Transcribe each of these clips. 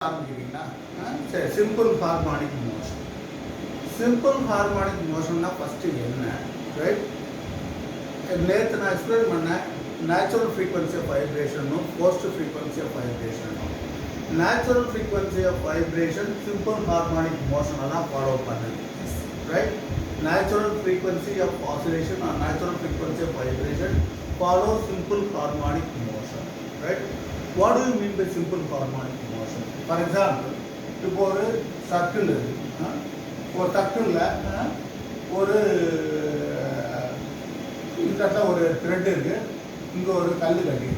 Simple harmonic motion. Simple harmonic motion na first enna, right? நேற்று நான் explain பண்ணேன் natural frequency of vibration post frequency of vibration. Natural frequency of vibration simple harmonic மோஷனெல்லாம் follow பண்ணுது, right? Natural frequency of oscillation or natural frequency of vibration follow simple harmonic motion, right? What do you mean by simple harmonic motion? For example, இப்போ ஒரு circle இருக்குது, ஒரு சர்க்கிளில் ஒரு இந்த ஒரு த்ரெட் இருக்குது, இங்கே ஒரு கல் கட்டி,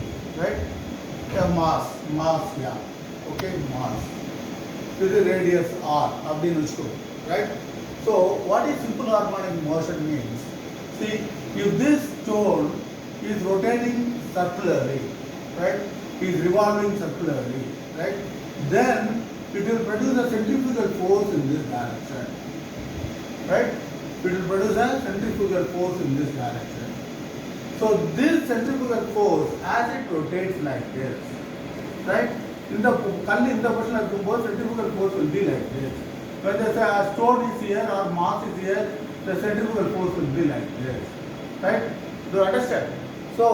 ரைட்? மாஸ் யா, ஓகே, மாஸ், இது ரேடியஸ் ஆர் அப்படின்னு வச்சுக்கோங்க, right? So what is simple harmonic motion means, see, if this stone is rotating circularly, right, is revolving circularly, right, then it will produce a centrifugal force in this direction, right? It will produce a centrifugal force in this direction. So this centrifugal force, as it rotates like this, right, in the position of centrifugal force will be like this. When the stone is here or mass is here, the centrifugal force will be like this, right? Do you understand? So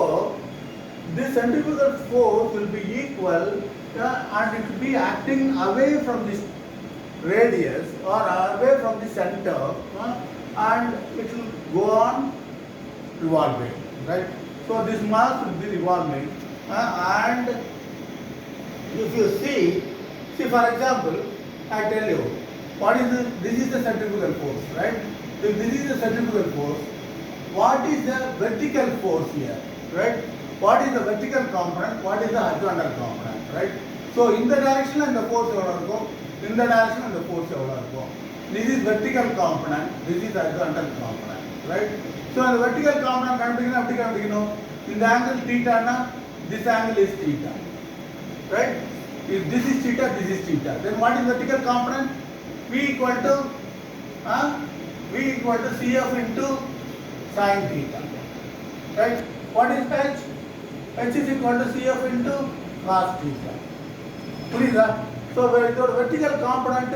this centrifugal force will be equal and it will be acting away from this radius or away from the center, and it will go on revolving, right? So this mass will be revolving, and if you see for example, I tell you what is this is the centrifugal force, right? If this is the centrifugal force, what is the vertical force here, right? What is the vertical component, what is the horizontal component, right? So in the direction and the force எவ்வளோ இருக்கும், in the direction and the force எவ்வளோ இருக்கும். This is vertical component, this is horizontal component, right? So the vertical component கண்டுபிடிக்கணும், அப்படி கண்டுபிடிக்கணும். இந்த angle theta na, this angle is theta, right? If this is theta, this is theta, then what is vertical component? V equal to CF into sin theta, right? What is H? H is equal to CF into cos theta. புரியுதா? So இதோட vertical component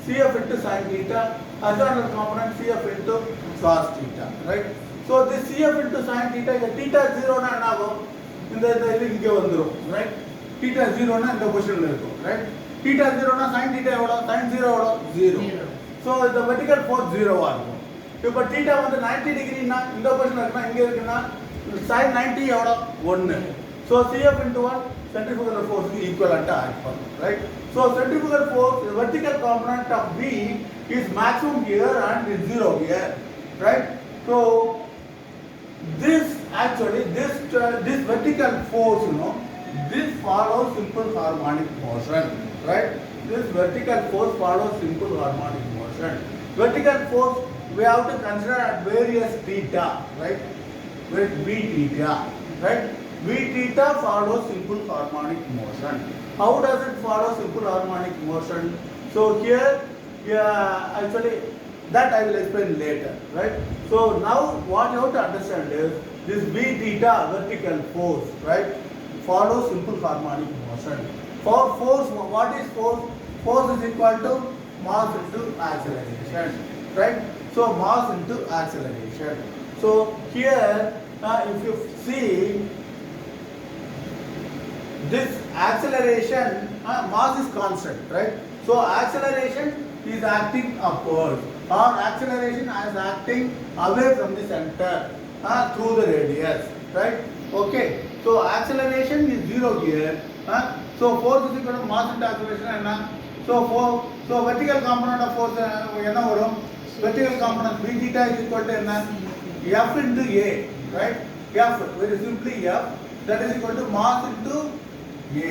CF into sin theta, horizontal component CF into cos theta, right? So this CF into sin theta, இந்த theta 0 னா என்ன ஆகும்? இந்த இது இங்கே வந்துரும், right? theta 0 னா இந்த பொசிஷன்ல இருக்கும், right? theta 0 னா sin theta எவ்வளோ? sin 0 எவ்வளோ? 0. So the vertical force 0 ஆ இருக்கும். இப்போ theta வந்து 90 டிகிரினா இந்த பொசிஷன்ல இருக்குனா இங்க இருக்குனா sin 90 எவ்வளோ? 1. So CF into 1 centrifugal force is equivalent to alpha, right? So centrifugal force, the vertical component of V is maximum here and is 0 here, right? So this actually this vertical force, this follows simple harmonic motion, right? This vertical force follows simple harmonic motion. Vertical force we have to consider at various theta, right? With V theta, right? V theta follows simple harmonic motion. How does it follow simple harmonic motion? So here, actually that I will explain later, right? So now what you have to understand is this V theta vertical force, right, follows simple harmonic motion. For force, what is force? Force is equal to mass into acceleration, right? So mass into acceleration. So here, if you see this acceleration, mass is constant, right? So acceleration is acting upward, or acceleration is acting away from the center through the radius, right? Okay. So acceleration is 0 here. So force is equal to mass into acceleration. So vertical component of force என்ன வரும்? Vertical component V theta is equal to என்ன? F into A, right? F, very simply F, that is equal to mass into A,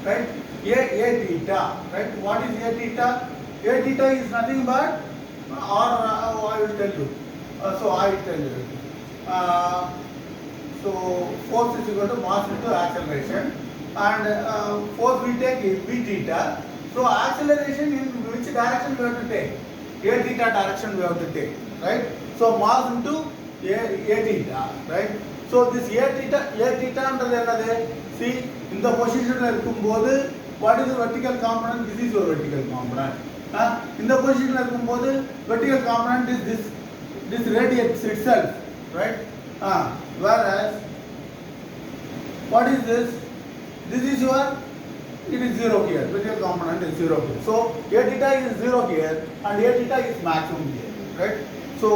right? A theta, right? What is A theta? A theta is nothing but, or I will tell you. So I will tell you. So force is equal to mass into acceleration, and force we take is V theta. So acceleration in which direction we have to take? A theta direction we have to take, right? So mass into A theta, right? So this A theta என்றது என்னது? See, இந்த பொசிஷன்ல இருக்கும்போது what is the vertical component? This is your vertical component. In the position vertical component is this radius itself, right? Whereas what is this? This is your, it is 0 here. Vertical component is 0 here. So A theta is 0 here and A theta is maximum here, right? So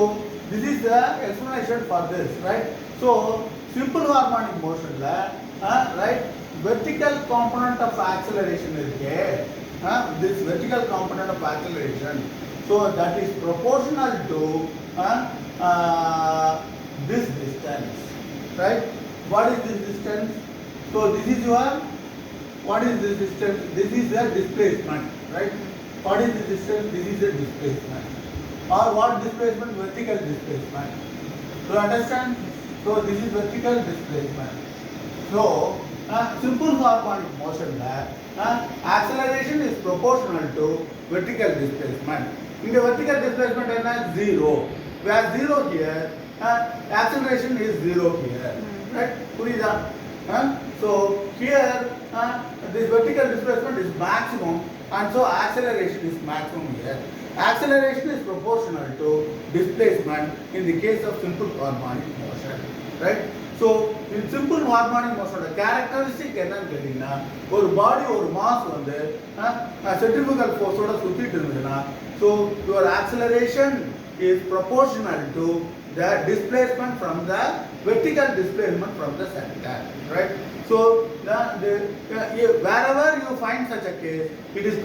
this is the explanation for this, right? So simple harmonic motion right? Vertical component of acceleration is here. This vertical component of acceleration. So that is proportional to this distance, right? What is this distance? So this is your, what is this distance? This is the displacement, right? What is the distance? This is the displacement. Or what displacement? Vertical displacement. Do you understand? So this is vertical displacement. So simple harmonic motion acceleration is proportional to vertical displacement. In the vertical displacement is 0. Where 0 here, acceleration is 0 here. Right? So here this vertical displacement is maximum and so acceleration is maximum here. Acceleration is proportional to displacement in the case of simple harmonic motion, right? So in simple harmonic motion the characteristic என்னன்னு கேட்டீங்கன்னா ஒரு பாடி ஒரு mass வந்து centrifugal force ஓட சுத்திட்டு இருந்ததுன்னா so your acceleration is proportional to the displacement from the vertical displacement from the center, right? So wherever you find such a case, it is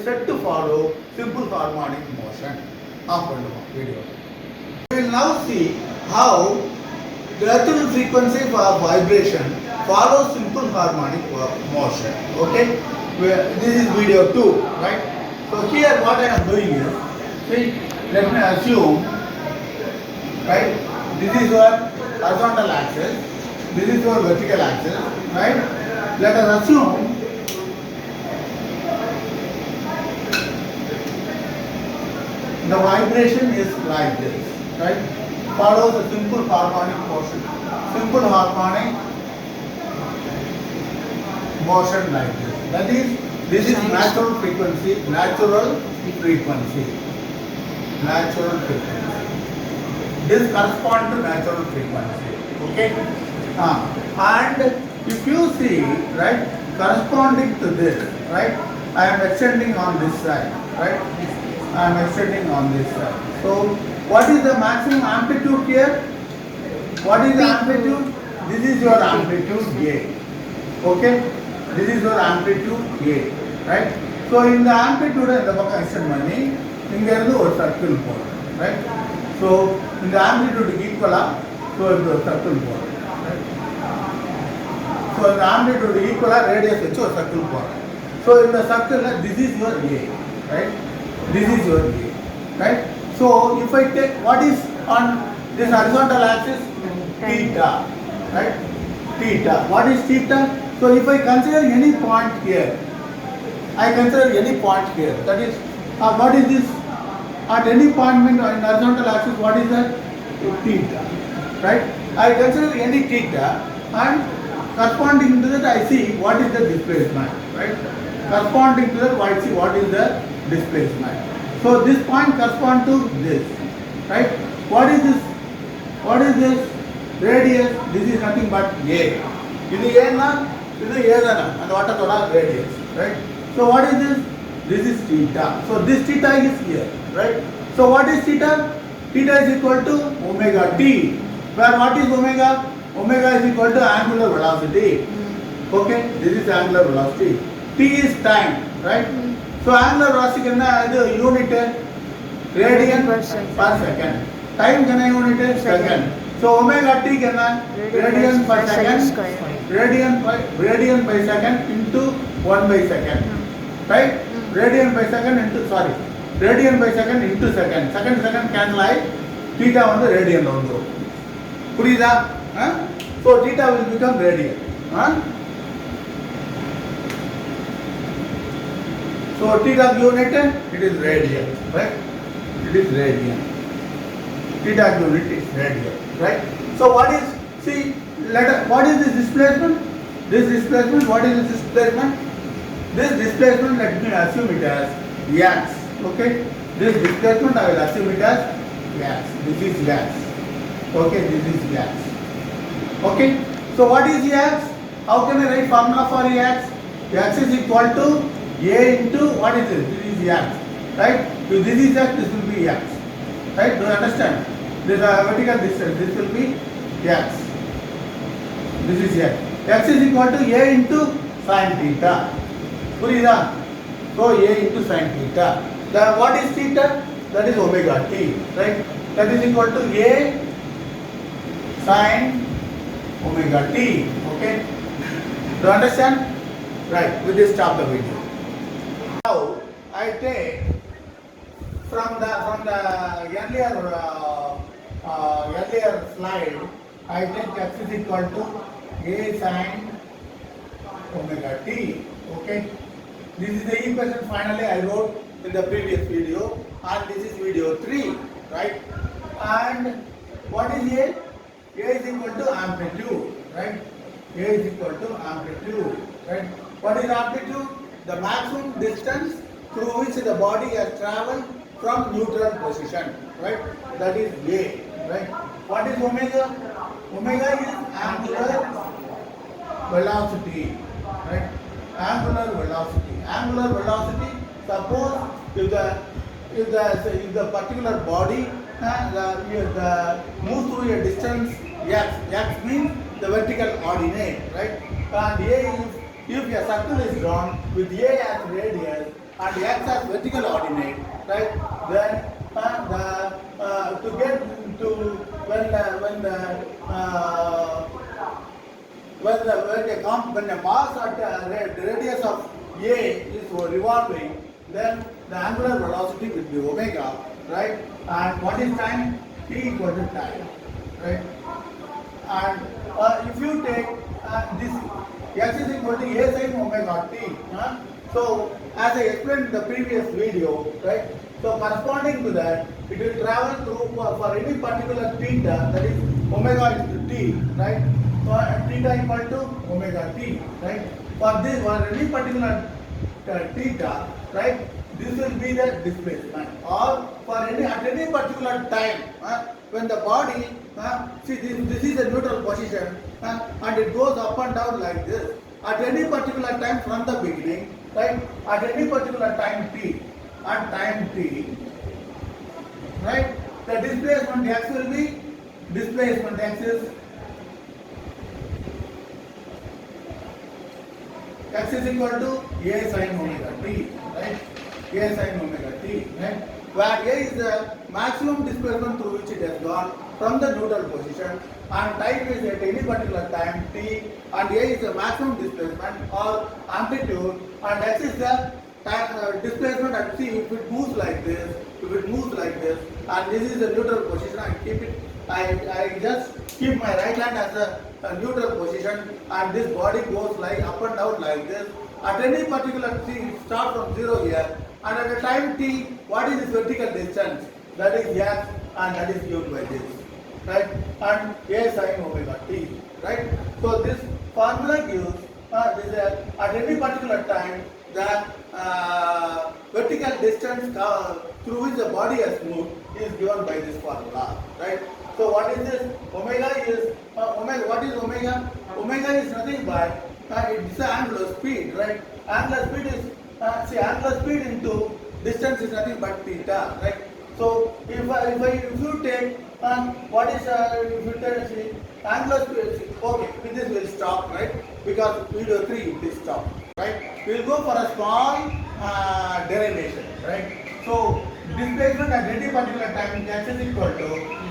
said to follow simple harmonic motion. Video. We will now see how the earthly frequency for vibration follows simple harmonic motion. Okay, this is video 2, right? So here what I am doing is, see, let me assume, right? This is your horizontal axis. This is your vertical axis, right? Let us assume the vibration is like this, right? Follows a simple harmonic motion. Simple harmonic motion like this. That is, this is natural frequency. Natural frequency. Natural frequency. This corresponds to natural frequency. Okay? And if you see, right, corresponding to this, right, I am extending on this side, right? I am extending on this side. So, what is the maximum amplitude here? What is the amplitude? This is your amplitude A. Okay? This is your amplitude A, right? So, in the amplitude, in the extend money, here is a circle pole, right? So, in the amplitude equal, so it is a circle pole. So in the amplitude equal radius is a circle pole. So in the circle, this is your A, right? This is your A, right? So if I take what is on this horizontal axis, theta, right? Theta. What is theta? So if I consider any point here, I consider any point here. That is, what is this? At any point in horizontal axis, what is that? Theta, right? I consider any theta and corresponding to that I see what is the displacement, right? Corresponding to that I see what is the displacement. So this point corresponds to this, right? What is this? What is this? Radius. This is nothing but A. This is A na? This is A na? And what is the radius, right? So what is this? This is theta. So this theta is here, right? So what is theta? Theta is equal to omega t. Where what is omega? Omega is equal to angular velocity. Okay, this is angular velocity. T is time, right? So angular velocity is unit radian per second. Time is unit second. So omega t is radian per second. Radian by second into 1 by second, right? Radian by second into radian by second into second. Second cancel ஆகி theta வந்து radian வந்துரும். புரியுதா? So theta will become radian. So theta unit it is radian, right? It is radian. Theta unit is radian, right? So what is, see, what is this displacement? This displacement, what is this displacement? This displacement, let me assume it as x. Okay, this displacement I will assume it as x. This is x. Okay, this is x. Okay, so what is x? How can I write formula for x? X is equal to a into what is this? This is x, right? If this is x, this will be x, right? Do you understand? This vertical distance, this will be x. This is x. X is equal to a into sin theta. Purida. So a into sin theta. Then what is theta? That is omega t, right? That is equal to a sin omega t. Okay. Do you understand? Right. We just stop the video. Now I take from the earlier slide. I take x is equal to a sin omega t. Okay. This is the equation finally I wrote in the previous video, and this is video 3, right? And what is A? A is equal to amplitude, right? A is equal to amplitude, right? What is amplitude? The maximum distance through which the body has traveled from neutral position, right? That is A, right? What is omega? Omega is angular velocity, right? Angular velocity. Angular velocity. Suppose if the particular body moves through a distance x means the vertical ordinate, right? And if a circle is drawn with a as radius and x as vertical ordinate, right? Then to get to when a mass at the radius of a is revolving, then the angular velocity will be omega, right? And what is time? T equal to time, right? And if you take this x is equal to a sin omega t, so as I explained in the previous video, right? So corresponding to that, it will travel through for any particular theta, that is omega into t, right? So theta equal to omega t, right? For any particular theta, right? This will be the displacement. Or for at any particular time, when the body, see this is a neutral position, and it goes up and down like this. At any particular time from the beginning, right? At any particular time t, at time t, right? The displacement x will be displacement x is equal to a sin omega t, right? A sin omega t, right? Where a is the maximum displacement through which it has gone from the neutral position, and time is at any particular time t, and a is the maximum displacement or amplitude, and x is the time, displacement at t. If it moves like this, and this is the neutral position, I just keep my right hand as a neutral position, and this body goes like up and down like this. At any particular t, it starts from 0 here, and at a time t, what is this vertical distance? That is x, and that is given by this, right? And a sin omega t, right? So this formula gives at any particular time the vertical distance through which the body has moved is given by this formula, right? So what is this? Omega is omega. What is omega? Omega is nothing but it's the angular speed, right? Angular speed is angular speed into distance is nothing but theta, right? So if you take what is if you take angular speed, okay, with this we'll stop, right? Because video 3 it is stop, right? We'll go for a small derivation, right? So displacement at any particular time x is equal to a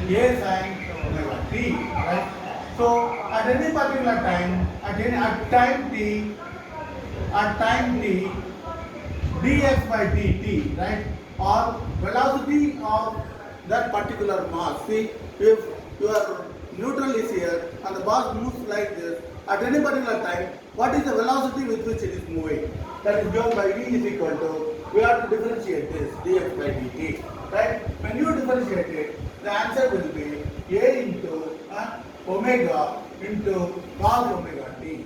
sin omega t, right? So at any particular time, at time t, dx by dt, right? Or velocity of that particular mass. See, if your neutral is here and the mass moves like this, at any particular time, what is the velocity with which it is moving? That is given by v is equal to, we have to differentiate this dx by dt, right? When you differentiate it, the answer will be a into omega into cos omega t.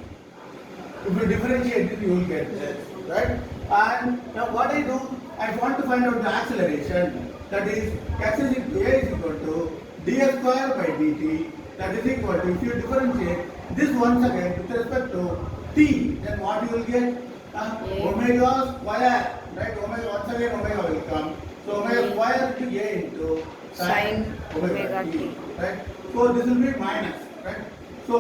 If you differentiate it, you will get this. right? And now what I do, I want to find out the acceleration. That is, x is equal, a is equal to ds square by dt. That is equal to, if you differentiate this once again with respect to t, then what you will get? Omega square, right? Omega, once again omega will come. So omega square to a into sin omega t, right? So this will be minus, right? So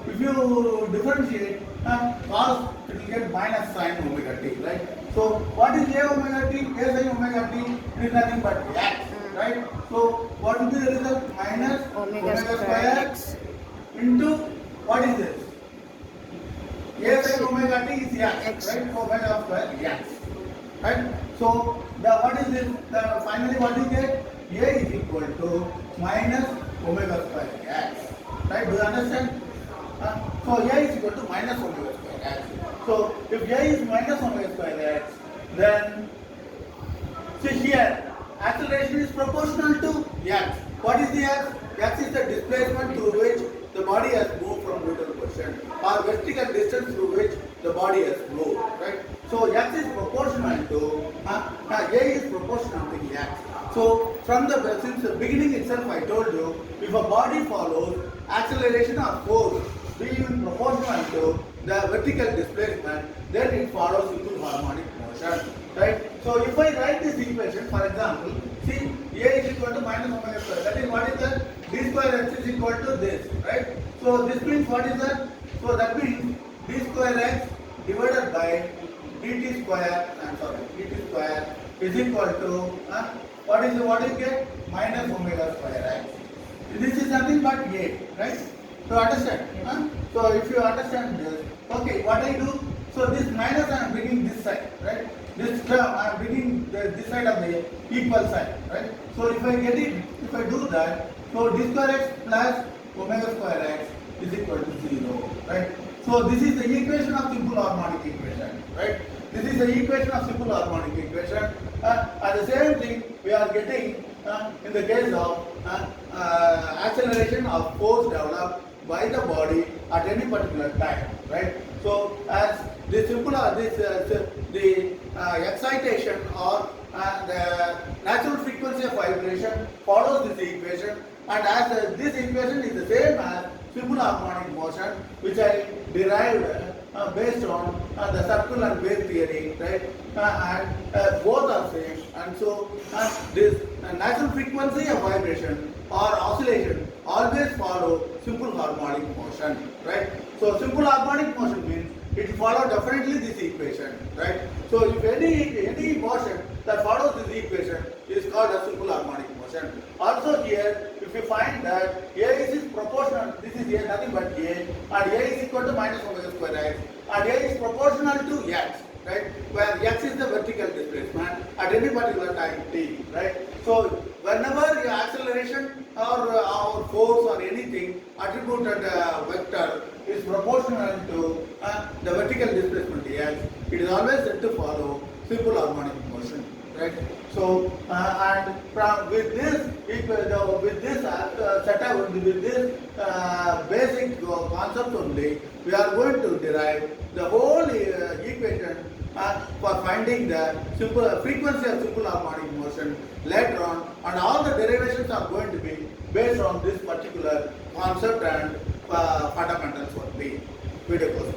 if you differentiate cos, it will get minus sin omega t, right? So what is a omega t? A sin omega t is nothing but x, right? So what will be the result? Minus omega square x into what is this? A sin omega t is x, right? So omega square x, right? So the what is this? The finally what you get? A is equal to minus omega square x, right? Do you understand? So A is equal to minus omega square x. So if A is minus omega square x, then see here, acceleration is proportional to x. What is the x? X is the displacement through which the body has moved from neutral position, or vertical distance through which the body has moved, right? So x is proportional to A is proportional to x. So since the beginning itself, I told you, if a body follows acceleration or force being proportional to the vertical displacement, then it follows simple harmonic motion, right? So if I write this equation, for example, see, A is equal to minus omega square. That is what is that? D square x is equal to this, right? So this means what is that? So that means d square x divided by dt square, dt square is equal to what is get? Minus omega square x. This is nothing but A, right? So understand? So if you understand this, okay, what I do? So this minus I am bringing this side, right? This term I am bringing this side of the equal side, right? So if I get it, if I do that, so d square x plus omega square x is equal to 0, right? So this is the equation of simple harmonic equation, right? This is the equation of simple harmonic equation. And the same thing we are getting in the case of acceleration of force developed by the body at any particular time, right? So as the simple the excitation or the natural frequency of vibration follows this equation, and as this equation is the same as simple harmonic motion, which I derived based on the circle and wave theory, right? And both are same, and so this natural frequency of vibration or oscillation always follow simple harmonic motion, right? So simple harmonic motion means it follows definitely this equation, right? So if any motion that follows this equation is called a simple harmonic motion. Also here, if you find that A is proportional, this is A, nothing but A, and A is equal to minus omega square x, and A is proportional to x, right? Where x is the vertical displacement at any particular time t, right? So whenever your acceleration or force or anything attributed vector is proportional to the vertical displacement x, it is always said to follow simple harmonic motion, right? So and with this setup, with this basic concept only, we are going to derive the whole equation for finding the frequency of simple harmonic motion later on, and all the derivations are going to be based on this particular concept and fundamentals only. Video course.